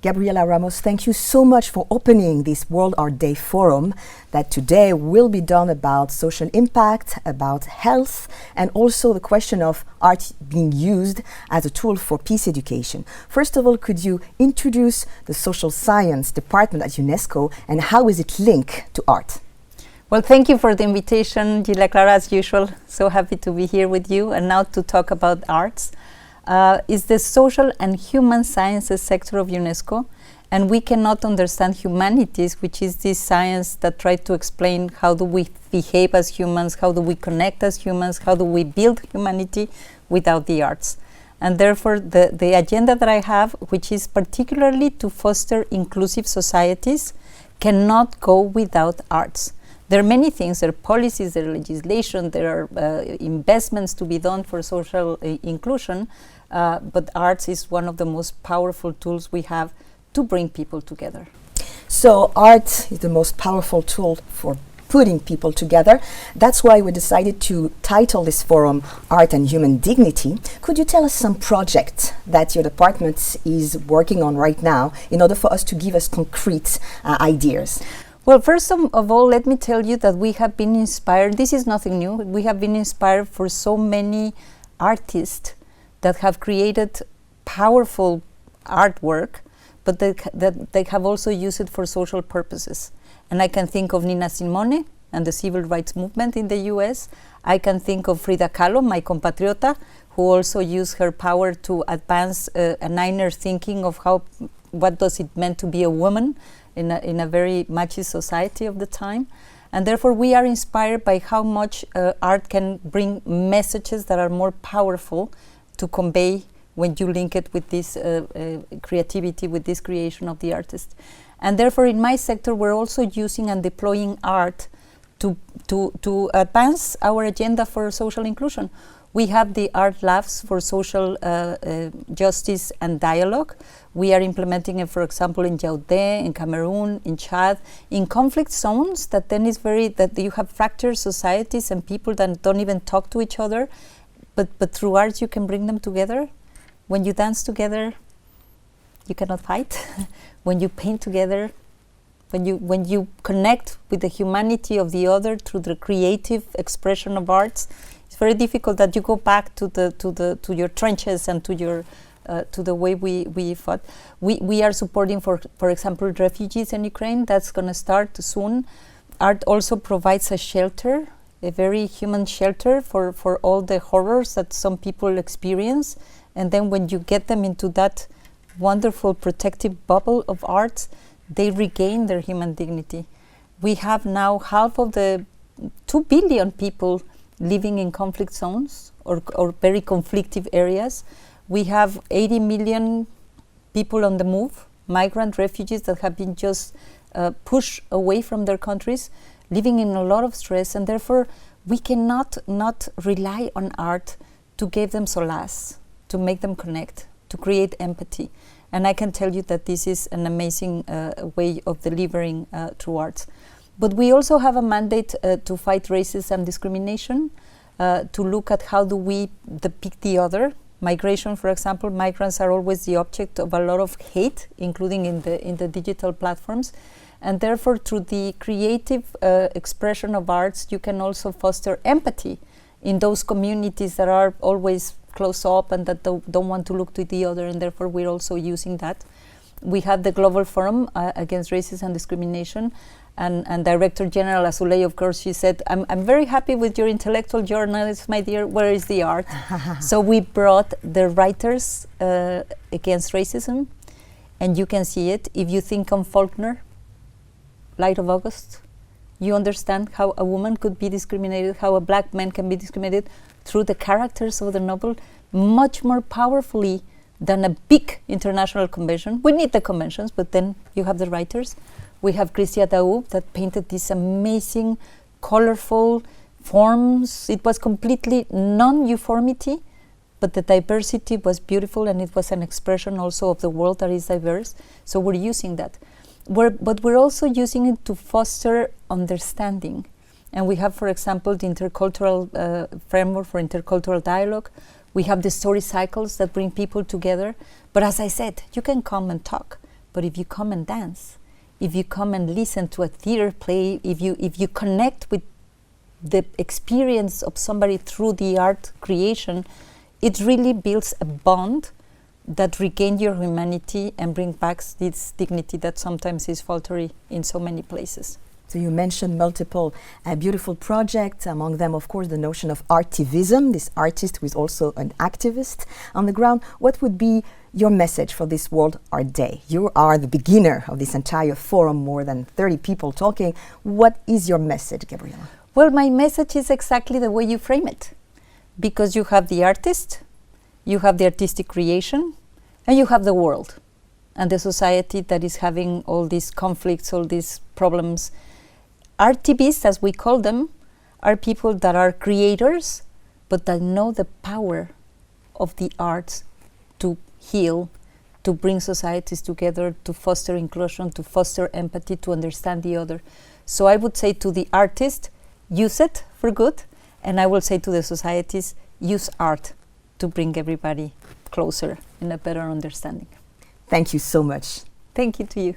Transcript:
Gabriela Ramos, thank you so much for opening this World Art Day Forum that today will be done about social impact, about health, and also the question of art being used as a tool for peace education. First of all, could you introduce the social science department at UNESCO and how is it linked to art? Well, thank you for the invitation, Gila Clara, as usual. So happy to be here with you and now to talk about arts. Is the social and human sciences sector of UNESCO, and we cannot understand humanities, which is this science that tries to explain how do we behave as humans, how do we connect as humans, how do we build humanity without the arts. And therefore the agenda that I have, which is particularly to foster inclusive societies, cannot go without arts. There are many things, there are policies, there are legislation, there are investments to be done for social inclusion, but arts is one of the most powerful tools we have to bring people together. So art is the most powerful tool for putting people together. That's why we decided to title this forum Art and Human Dignity. Could you tell us some projects that your department is working on right now in order for us to give us concrete ideas? Well, first of all, let me tell you that we have been inspired. This is nothing new. We have been inspired for so many artists that have created powerful artwork, but that they have also used it for social purposes. And I can think of Nina Simone and the civil rights movement in the US. I can think of Frida Kahlo, my compatriota, who also used her power to advance an inner thinking of what does it mean to be a woman in a very machist society of the time. And therefore we are inspired by how much art can bring messages that are more powerful to convey when you link it with this creativity, with this creation of the artist. And therefore in my sector we're also using and deploying art to advance our agenda for social inclusion. We have the art labs for social justice and dialogue. We are implementing it, for example, in Yaoundé, in Cameroon, in Chad, in conflict zones that then is that you have fractured societies and people that don't even talk to each other, but through art you can bring them together. When you dance together, you cannot fight. When you paint together, when you connect with the humanity of the other through the creative expression of arts, it's very difficult that you go back to your trenches and to the way we fought. We are supporting, for example, refugees in Ukraine. That's going to start soon. Art also provides a shelter, a very human shelter for all the horrors that some people experience. And then when you get them into that wonderful protective bubble of arts, they regain their human dignity. We have now half of the 2 billion people living in conflict zones or very conflictive areas. We have 80 million people on the move, migrant refugees that have been just pushed away from their countries, living in a lot of stress, and therefore we cannot not rely on art to give them solace, to make them connect, to create empathy. And I can tell you that this is an amazing way of delivering through arts. But we also have a mandate to fight racism and discrimination, to look at how do we depict the other. Migration, for example, migrants are always the object of a lot of hate, including in the digital platforms. And therefore, through the creative expression of arts, you can also foster empathy in those communities that are always close up and that don't want to look to the other, and therefore we're also using that. We have the Global Forum Against Racism and Discrimination, and Director General Azoulay, of course, she said, I'm very happy with your intellectual journalism, my dear, where is the art? So we brought the writers against racism, and you can see it. If you think on Faulkner, Light of August, you understand how a woman could be discriminated, how a black man can be discriminated through the characters of the novel, much more powerfully than a big international convention. We need the conventions, but then you have the writers. We have Christia Daoub that painted these amazing, colorful forms. It was completely non-uniformity, but the diversity was beautiful, and it was an expression also of the world that is diverse. So we're using that. But we're also using it to foster understanding. And we have, for example, the intercultural framework for intercultural dialogue. We have the story cycles that bring people together. But as I said, you can come and talk, But if you come and dance, if you come and listen to a theater play, if you connect with the experience of somebody through the art creation, it really builds a bond that regain your humanity and bring back this dignity that sometimes is faltering in so many places. So you mentioned multiple beautiful projects, among them, of course, the notion of artivism, this artist who is also an activist on the ground. What would be your message for this World Art Day? You are the beginner of this entire forum, more than 30 people talking. What is your message, Gabriela? Well, my message is exactly the way you frame it. Because you have the artist, you have the artistic creation, and you have the world and the society that is having all these conflicts, all these problems. Artivists, as we call them, are people that are creators, but that know the power of the arts to heal, to bring societies together, to foster inclusion, to foster empathy, to understand the other. So I would say to the artist, use it for good, and I will say to the societies, use art to bring everybody closer in a better understanding. Thank you so much. Thank you to you.